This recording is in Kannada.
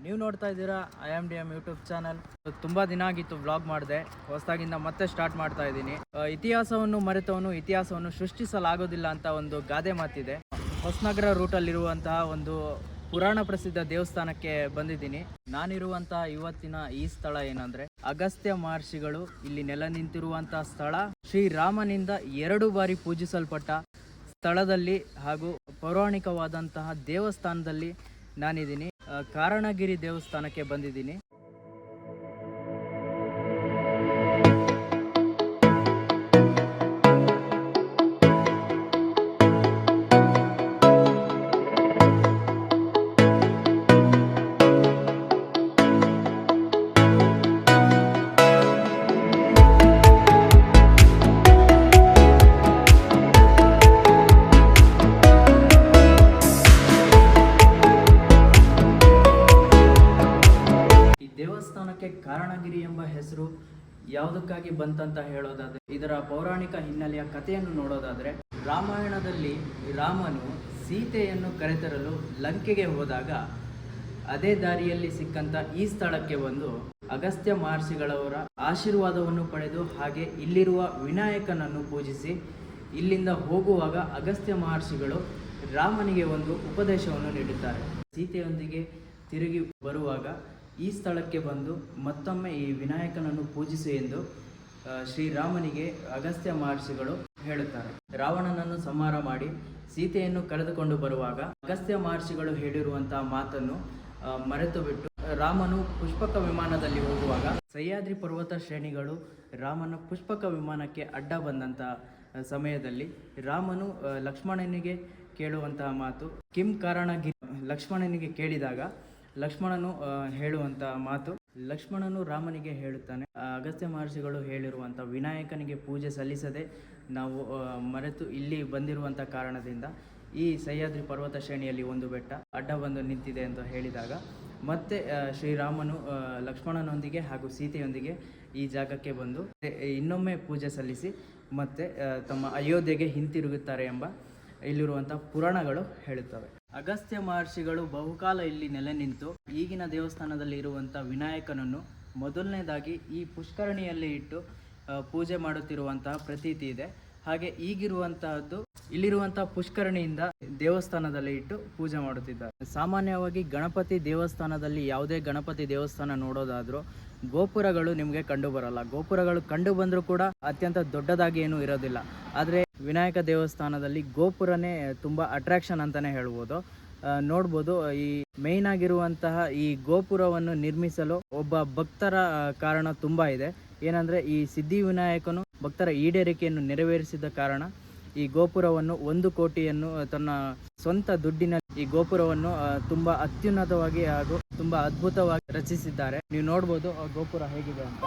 ನೀವು ನೋಡ್ತಾ ಇದ್ದೀರಾ IMDM ಯೂಟ್ಯೂಬ್ ಚಾನಲ್. ತುಂಬ ದಿನ ಆಗಿತ್ತು ವ್ಲಾಗ್ ಮಾಡಿದೆ, ಹೊಸದಾಗಿಂದ ಮತ್ತೆ ಸ್ಟಾರ್ಟ್ ಮಾಡ್ತಾ ಇದ್ದೀನಿ. ಇತಿಹಾಸವನ್ನು ಮರೆತವನು ಇತಿಹಾಸವನ್ನು ಸೃಷ್ಟಿಸಲಾಗೋದಿಲ್ಲ ಅಂತ ಒಂದು ಗಾದೆ ಮಾತಿದೆ. ಹೊಸನಗರ ರೂಟಲ್ಲಿರುವಂತಹ ಒಂದು ಪುರಾಣ ಪ್ರಸಿದ್ಧ ದೇವಸ್ಥಾನಕ್ಕೆ ಬಂದಿದ್ದೀನಿ. ನಾನಿರುವಂತಹ ಇವತ್ತಿನ ಈ ಸ್ಥಳ ಏನಂದ್ರೆ ಅಗಸ್ತ್ಯ ಮಹರ್ಷಿಗಳು ಇಲ್ಲಿ ನೆಲ ನಿಂತಿರುವಂತಹ ಸ್ಥಳ. ಶ್ರೀರಾಮನಿಂದ 2 ಬಾರಿ ಪೂಜಿಸಲ್ಪಟ್ಟ ಸ್ಥಳದಲ್ಲಿ ಹಾಗೂ ಪೌರಾಣಿಕವಾದಂತಹ ದೇವಸ್ಥಾನದಲ್ಲಿ ನಾನಿದ್ದೀನಿ. ಕಾರಣಗಿರಿ ದೇವಸ್ಥಾನಕ್ಕೆ ಬಂದಿದ್ದೀನಿ. ದೇವಸ್ಥಾನಕ್ಕೆ ಕಾರಣಗಿರಿ ಎಂಬ ಹೆಸರು ಯಾವುದಕ್ಕಾಗಿ ಬಂತಂತ ಹೇಳೋದಾದ್ರೆ, ಇದರ ಪೌರಾಣಿಕ ಹಿನ್ನೆಲೆಯ ಕಥೆಯನ್ನು ನೋಡೋದಾದ್ರೆ, ರಾಮಾಯಣದಲ್ಲಿ ರಾಮನು ಸೀತೆಯನ್ನು ಕರೆತರಲು ಲಂಕೆಗೆ ಹೋದಾಗ ಅದೇ ದಾರಿಯಲ್ಲಿ ಸಿಕ್ಕಂತ ಈ ಸ್ಥಳಕ್ಕೆ ಬಂದು ಅಗಸ್ತ್ಯ ಮಹರ್ಷಿಗಳವರ ಆಶೀರ್ವಾದವನ್ನು ಪಡೆದು ಹಾಗೆ ಇಲ್ಲಿರುವ ವಿನಾಯಕನನ್ನು ಪೂಜಿಸಿ ಇಲ್ಲಿಂದ ಹೋಗುವಾಗ ಅಗಸ್ತ್ಯ ಮಹರ್ಷಿಗಳು ರಾಮನಿಗೆ ಒಂದು ಉಪದೇಶವನ್ನು ನೀಡುತ್ತಾರೆ. ಸೀತೆಯೊಂದಿಗೆ ತಿರುಗಿ ಬರುವಾಗ ಈ ಸ್ಥಳಕ್ಕೆ ಬಂದು ಮತ್ತೊಮ್ಮೆ ಈ ವಿನಾಯಕನನ್ನು ಪೂಜಿಸಿ ಎಂದು ಶ್ರೀರಾಮನಿಗೆ ಅಗಸ್ತ್ಯ ಮಹರ್ಷಿಗಳು ಹೇಳುತ್ತಾರೆ. ರಾವಣನನ್ನು ಸಂಹಾರ ಮಾಡಿ ಸೀತೆಯನ್ನು ಕರೆದುಕೊಂಡು ಬರುವಾಗ ಅಗಸ್ತ್ಯ ಮಹರ್ಷಿಗಳು ಹೇಳಿರುವಂತಹ ಮಾತನ್ನು ಮರೆತು ಬಿಟ್ಟು ರಾಮನು ಪುಷ್ಪಕ ವಿಮಾನದಲ್ಲಿ ಹೋಗುವಾಗ ಸಹ್ಯಾದ್ರಿ ಪರ್ವತ ಶ್ರೇಣಿಗಳು ರಾಮನ ಪುಷ್ಪಕ ವಿಮಾನಕ್ಕೆ ಅಡ್ಡ ಬಂದಂಥ ಸಮಯದಲ್ಲಿ ರಾಮನು ಲಕ್ಷ್ಮಣನಿಗೆ ಕೇಳುವಂತಹ ಮಾತು ಕಿಂ ಕಾರಣಗಿರಿ. ಲಕ್ಷ್ಮಣನಿಗೆ ಕೇಳಿದಾಗ ಲಕ್ಷ್ಮಣನು ಹೇಳುವಂಥ ಮಾತು, ಲಕ್ಷ್ಮಣನು ರಾಮನಿಗೆ ಹೇಳುತ್ತಾನೆ, ಅಗಸ್ತ್ಯ ಮಹರ್ಷಿಗಳು ಹೇಳಿರುವಂಥ ವಿನಾಯಕನಿಗೆ ಪೂಜೆ ಸಲ್ಲಿಸದೆ ನಾವು ಮರೆತು ಇಲ್ಲಿ ಬಂದಿರುವಂಥ ಕಾರಣದಿಂದ ಈ ಸಹ್ಯಾದ್ರಿ ಪರ್ವತ ಶ್ರೇಣಿಯಲ್ಲಿ ಒಂದು ಬೆಟ್ಟ ಅಡ್ಡ ಬಂದು ನಿಂತಿದೆ ಅಂತ ಹೇಳಿದಾಗ ಮತ್ತೆ ಶ್ರೀರಾಮನು ಲಕ್ಷ್ಮಣನೊಂದಿಗೆ ಹಾಗೂ ಸೀತೆಯೊಂದಿಗೆ ಈ ಜಾಗಕ್ಕೆ ಬಂದು ಇನ್ನೊಮ್ಮೆ ಪೂಜೆ ಸಲ್ಲಿಸಿ ಮತ್ತೆ ತಮ್ಮ ಅಯೋಧ್ಯೆಗೆ ಹಿಂತಿರುಗುತ್ತಾರೆ ಎಂಬ ಇಲ್ಲಿರುವಂಥ ಪುರಾಣಗಳು ಹೇಳುತ್ತವೆ. ಅಗಸ್ತ್ಯ ಮಹರ್ಷಿಗಳು ಬಹುಕಾಲ ಇಲ್ಲಿ ನೆಲೆ ನಿಂತು ಈಗಿನ ದೇವಸ್ಥಾನದಲ್ಲಿ ಇರುವಂಥ ವಿನಾಯಕನನ್ನು ಮೊದಲನೇದಾಗಿ ಈ ಪುಷ್ಕರಣಿಯಲ್ಲಿ ಇಟ್ಟು ಪೂಜೆ ಮಾಡುತ್ತಿರುವಂತಹ ಪ್ರತೀತಿ ಇದೆ. ಹಾಗೆ ಈಗಿರುವಂತಹದ್ದು ಇಲ್ಲಿರುವಂತಹ ಪುಷ್ಕರಣಿಯಿಂದ ದೇವಸ್ಥಾನದಲ್ಲಿ ಇಟ್ಟು ಪೂಜೆ ಮಾಡುತ್ತಿದ್ದಾರೆ. ಸಾಮಾನ್ಯವಾಗಿ ಗಣಪತಿ ದೇವಸ್ಥಾನದಲ್ಲಿ ಯಾವುದೇ ಗಣಪತಿ ದೇವಸ್ಥಾನ ನೋಡೋದಾದ್ರೂ ಗೋಪುರಗಳು ನಿಮಗೆ ಕಂಡು ಬರಲ್ಲ. ಗೋಪುರಗಳು ಕಂಡು ಬಂದರೂ ಕೂಡ ಅತ್ಯಂತ ದೊಡ್ಡದಾಗಿ ಏನೂ ಇರೋದಿಲ್ಲ. ಆದರೆ ವಿನಾಯಕ ದೇವಸ್ಥಾನದಲ್ಲಿ ಗೋಪುರನೇ ತುಂಬ ಅಟ್ರಾಕ್ಷನ್ ಅಂತಲೇ ಹೇಳ್ಬೋದು. ನೋಡ್ಬೋದು, ಈ ಮೇಯ್ನ್ ಆಗಿರುವಂತಹ ಈ ಗೋಪುರವನ್ನು ನಿರ್ಮಿಸಲು ಒಬ್ಬ ಭಕ್ತರ ಕಾರಣ ತುಂಬ ಇದೆ. ಏನಂದರೆ ಈ ಸಿದ್ಧಿ ವಿನಾಯಕನು ಭಕ್ತರ ಈಡೇರಿಕೆಯನ್ನು ನೆರವೇರಿಸಿದ ಕಾರಣ ಈ ಗೋಪುರವನ್ನು 1 ಕೋಟಿಯನ್ನು ತನ್ನ ಸ್ವಂತ ದುಡ್ಡಿನ ಈ ಗೋಪುರವನ್ನು ತುಂಬ ಅತ್ಯುನ್ನತವಾಗಿ ಹಾಗೂ ತುಂಬ ಅದ್ಭುತವಾಗಿ ರಚಿಸಿದ್ದಾರೆ. ನೀವು ನೋಡ್ಬೋದು ಆ ಗೋಪುರ ಹೇಗಿದೆ ಅಂತ.